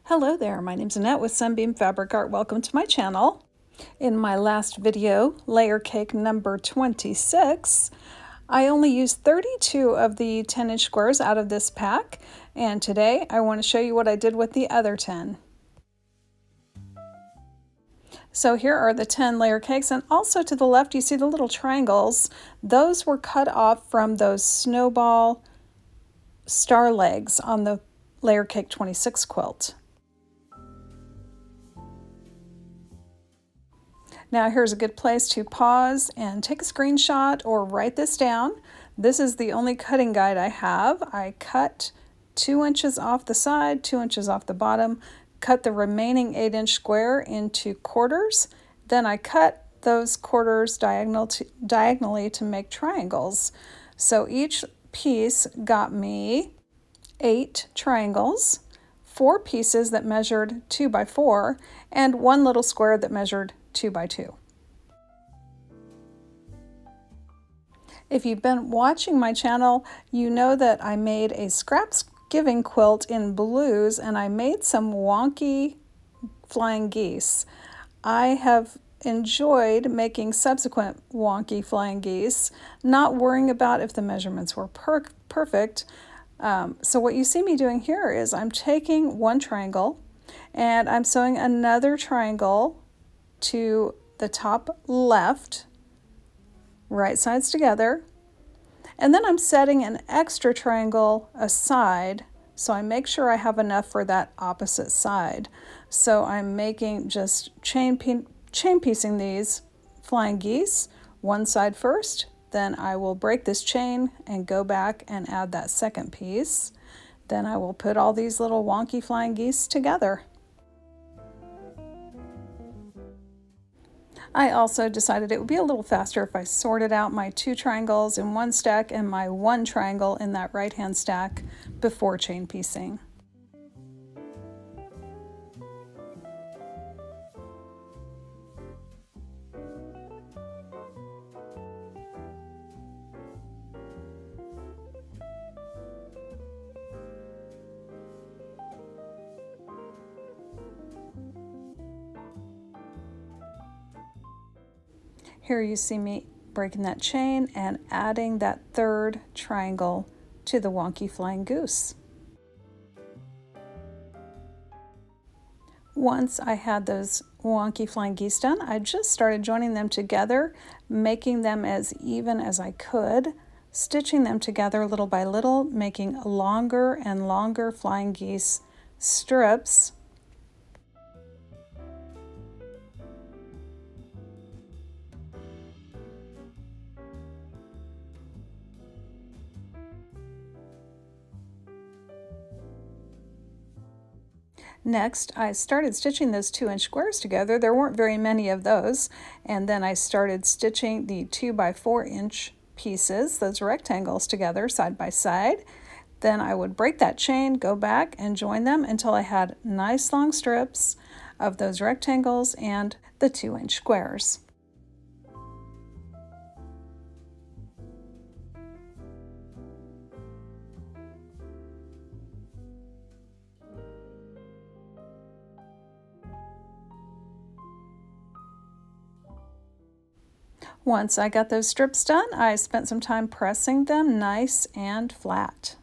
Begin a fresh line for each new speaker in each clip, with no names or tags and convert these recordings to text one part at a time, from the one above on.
Hello there, my name's Annette with Sunbeam Fabric Art. Welcome to my channel. In my last video, Layer Cake number 26, I only used 32 of the 10-inch squares out of this pack, and today I want to show you what I did with the other 10. So here are the 10 layer cakes, and also to the left you see the little triangles. Those were cut off from those snowball star legs on the Layer Cake 26 quilt. Now here's a good place to pause and take a screenshot or write this down. This is the only cutting guide I have. I cut 2 inches off the side, 2 inches off the bottom, cut the remaining 8-inch square into quarters. Then I cut those quarters diagonally to make triangles. So each piece got me 8 triangles, 4 pieces that measured 2 by 4, and 1 little square that measured 2 by 2. If you've been watching my channel, you know that I made a scraps giving quilt in blues, and I made some wonky flying geese. I have enjoyed making subsequent wonky flying geese, not worrying about if the measurements were perfect. So what you see me doing here is I'm taking one triangle and I'm sewing another triangle to the top left, right sides together, and then I'm setting an extra triangle aside so I make sure I have enough for that opposite side. So I'm making just chain piecing these flying geese one side first, then I will break this chain and go back and add that second piece. Then I will put all these little wonky flying geese together. I also decided it would be a little faster if I sorted out my 2 triangles in one stack and my 1 triangle in that right-hand stack before chain piecing. Here you see me breaking that chain and adding that 3rd triangle to the wonky flying goose. Once I had those wonky flying geese done, I just started joining them together, making them as even as I could, stitching them together little by little, making longer and longer flying geese strips. Next, I started stitching those 2-inch squares together. There weren't very many of those. And then I started stitching the 2 by 4-inch pieces, those rectangles, together side by side. Then I would break that chain, go back and join them until I had nice long strips of those rectangles and the 2-inch squares. Once I got those strips done, I spent some time pressing them nice and flat.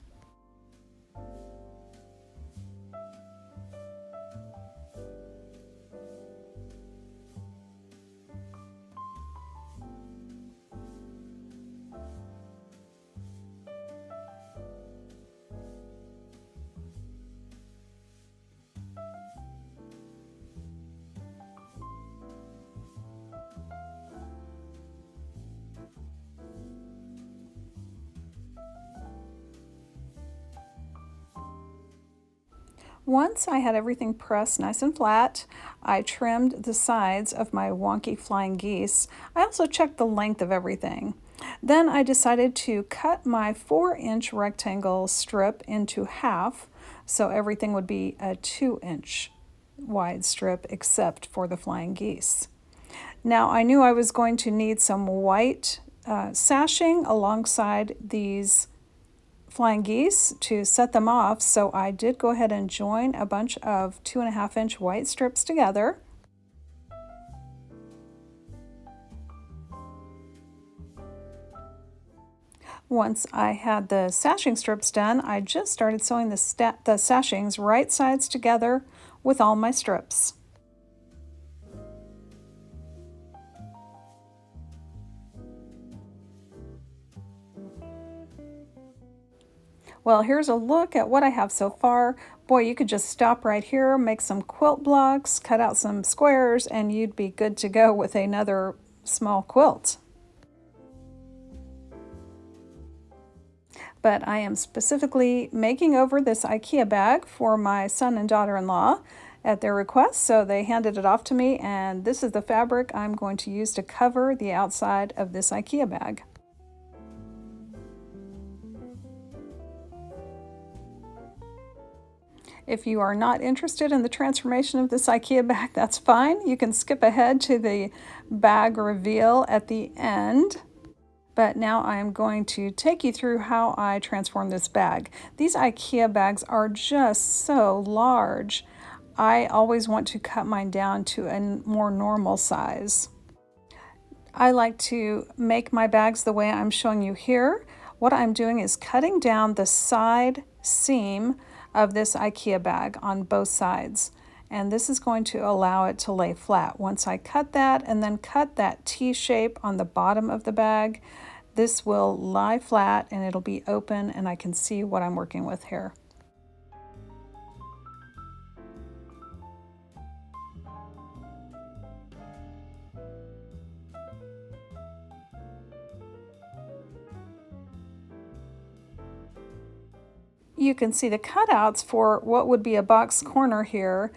Once I had everything pressed nice and flat, I trimmed the sides of my wonky flying geese. I also checked the length of everything. Then I decided to cut my 4-inch rectangle strip into half, so everything would be a 2-inch wide strip except for the flying geese. Now I knew I was going to need some white sashing alongside these flying geese to set them off, so I did go ahead and join a bunch of 2.5-inch white strips together. Once I had the sashing strips done, I just started sewing the sashings right sides together with all my strips. Well, here's a look at what I have so far. Boy, you could just stop right here, make some quilt blocks, cut out some squares, and you'd be good to go with another small quilt. But I am specifically making over this IKEA bag for my son and daughter-in-law at their request, so they handed it off to me, and this is the fabric I'm going to use to cover the outside of this IKEA bag. If you are not interested in the transformation of this IKEA bag, that's fine. You can skip ahead to the bag reveal at the end. But now I'm going to take you through how I transform this bag. These IKEA bags are just so large. I always want to cut mine down to a more normal size. I like to make my bags the way I'm showing you here. What I'm doing is cutting down the side seam of this IKEA bag on both sides. And this is going to allow it to lay flat. Once I cut that and then cut that T shape on the bottom of the bag, this will lie flat and it'll be open and I can see what I'm working with here. You can see the cutouts for what would be a box corner here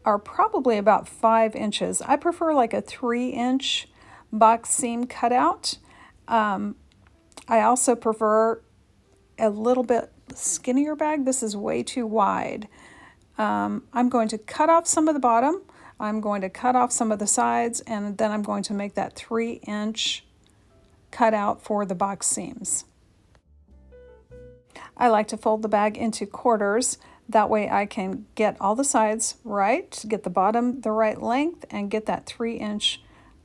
are probably about 5 inches. I prefer like a 3-inch box seam cutout. I also prefer a little bit skinnier bag. This is way too wide. I'm going to cut off some of the bottom. I'm going to cut off some of the sides, and then I'm going to make that 3-inch cutout for the box seams. I like to fold the bag into quarters. That way I can get all the sides right, get the bottom the right length, and get that 3-inch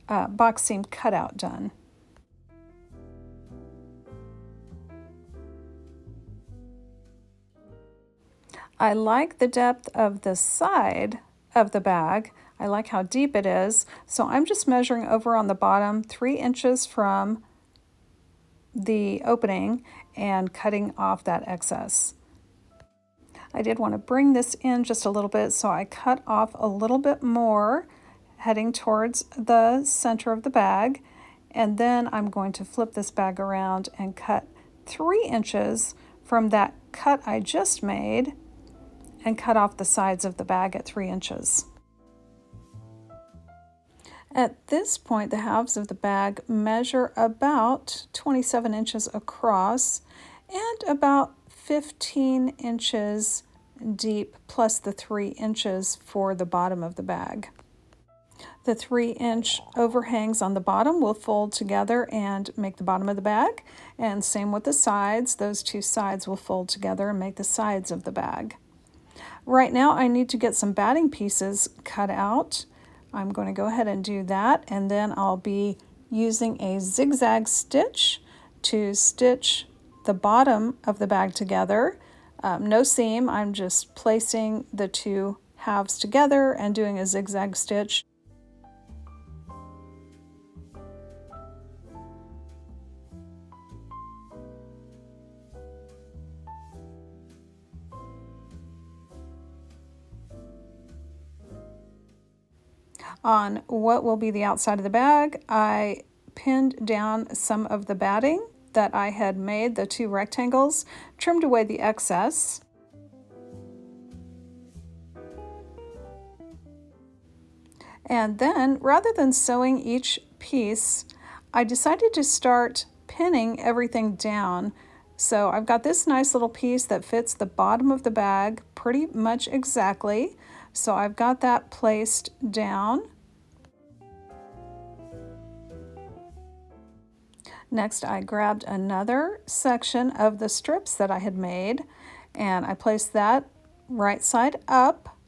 box seam cutout done. I like the depth of the side of the bag. I like how deep it is. So I'm just measuring over on the bottom 3 inches from the opening and cutting off that excess. I did want to bring this in just a little bit, so I cut off a little bit more heading towards the center of the bag, and then I'm going to flip this bag around and cut 3 inches from that cut I just made and cut off the sides of the bag at 3 inches. At this point, the halves of the bag measure about 27 inches across and about 15 inches deep, plus the 3 inches for the bottom of the bag. The 3-inch overhangs on the bottom will fold together and make the bottom of the bag, and same with the sides. Those two sides will fold together and make the sides of the bag. Right now I need to get some batting pieces cut out. I'm going to go ahead and do that, and then I'll be using a zigzag stitch to stitch the bottom of the bag together. No seam, I'm just placing the two halves together and doing a zigzag stitch. On what will be the outside of the bag, I pinned down some of the batting that I had made, the two rectangles, trimmed away the excess. And then, rather than sewing each piece, I decided to start pinning everything down. So I've got this nice little piece that fits the bottom of the bag pretty much exactly. So I've got that placed down. Next, I grabbed another section of the strips that I had made, and I placed that right side up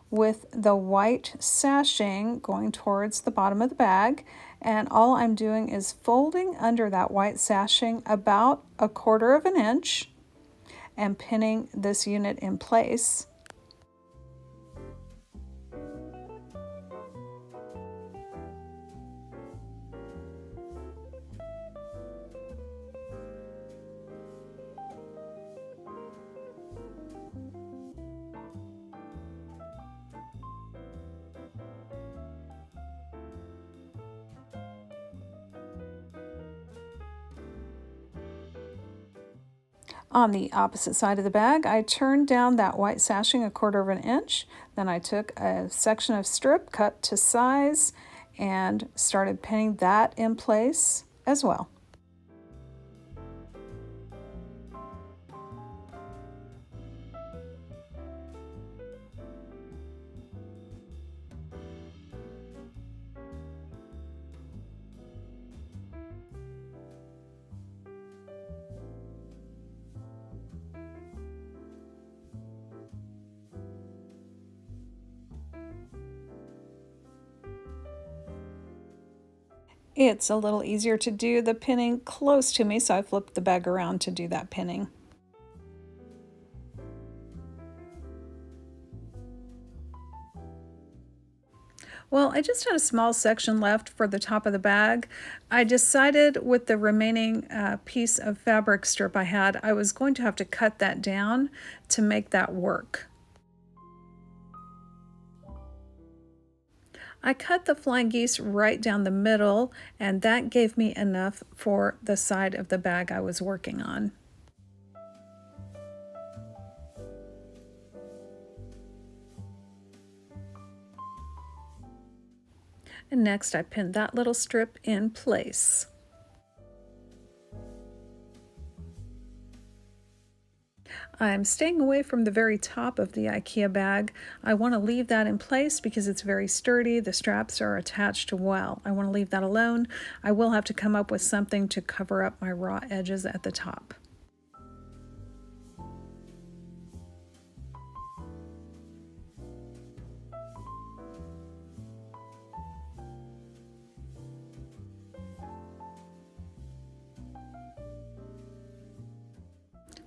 with the white sashing going towards the bottom of the bag. And all I'm doing is folding under that white sashing about 1/4 of an inch and pinning this unit in place. On the opposite side of the bag, I turned down that white sashing 1/4 of an inch. Then I took a section of strip cut to size and started pinning that in place as well. It's a little easier to do the pinning close to me, so I flipped the bag around to do that pinning. Well, I just had a small section left for the top of the bag. I decided with the remaining piece of fabric strip I had, I was going to have to cut that down to make that work. I cut the flying geese right down the middle, and that gave me enough for the side of the bag I was working on. And next I pinned that little strip in place. I'm staying away from the very top of the IKEA bag. I want to leave that in place because it's very sturdy. The straps are attached well. I want to leave that alone. I will have to come up with something to cover up my raw edges at the top.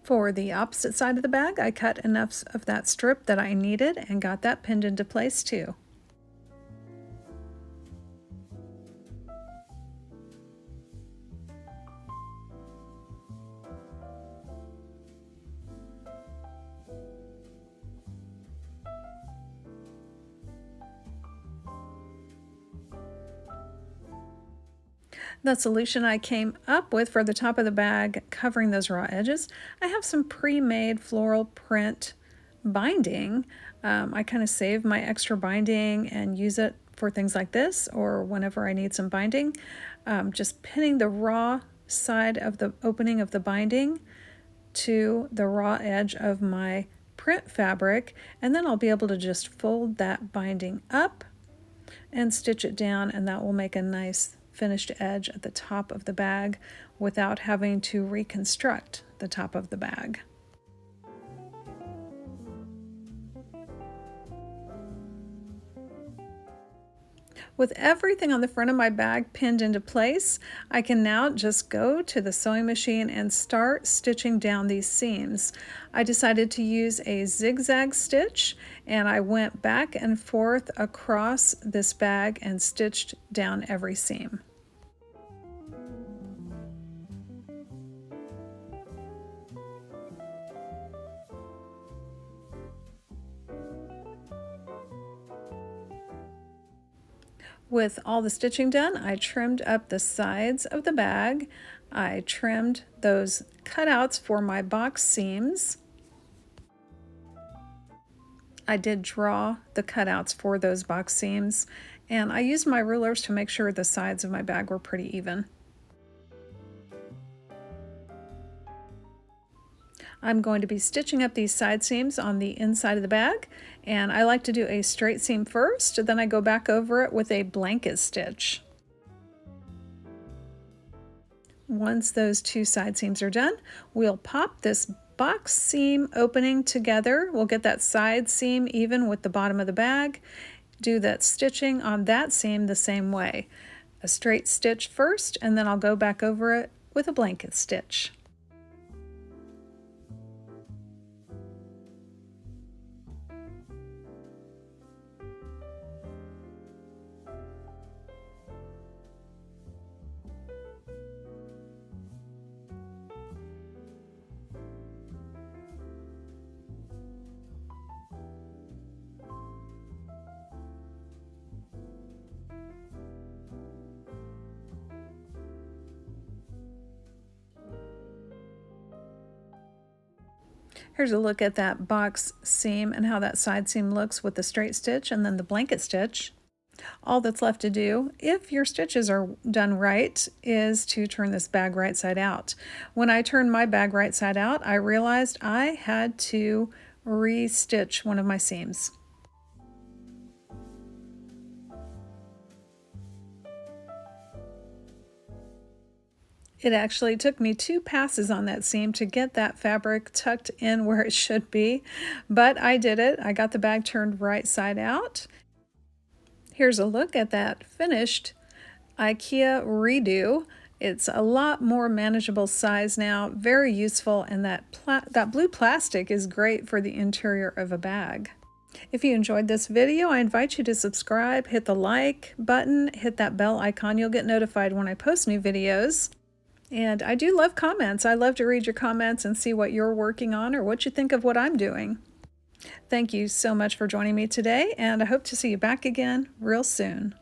For the opposite side of the bag, I cut enough of that strip that I needed and got that pinned into place too. The solution I came up with for the top of the bag covering those raw edges, I have some pre-made floral print binding. I kind of save my extra binding and use it for things like this or whenever I need some binding. Just pinning the raw side of the opening of the binding to the raw edge of my print fabric, and then I'll be able to just fold that binding up and stitch it down, and that will make a nice finished edge at the top of the bag without having to reconstruct the top of the bag. With everything on the front of my bag pinned into place, I can now just go to the sewing machine and start stitching down these seams. I decided to use a zigzag stitch, and I went back and forth across this bag and stitched down every seam. With all the stitching done, I trimmed up the sides of the bag. I trimmed those cutouts for my box seams. I did draw the cutouts for those box seams, and I used my rulers to make sure the sides of my bag were pretty even. I'm going to be stitching up these side seams on the inside of the bag, and I like to do a straight seam first, then I go back over it with a blanket stitch. Once those two side seams are done, we'll pop this box seam opening together. We'll get that side seam even with the bottom of the bag. Do that stitching on that seam the same way. A straight stitch first, and then I'll go back over it with a blanket stitch. Here's a look at that box seam and how that side seam looks with the straight stitch and then the blanket stitch. All that's left to do, if your stitches are done right, is to turn this bag right side out. When I turned my bag right side out, I realized I had to re-stitch one of my seams. It actually took me 2 passes on that seam to get that fabric tucked in where it should be, but I did it. I got the bag turned right side out. Here's a look at that finished IKEA redo. It's a lot more manageable size now, very useful, and that blue plastic is great for the interior of a bag. If you enjoyed this video, I invite you to subscribe, hit the like button, hit that bell icon. You'll get notified when I post new videos. And I do love comments. I love to read your comments and see what you're working on or what you think of what I'm doing. Thank you so much for joining me today, and I hope to see you back again real soon.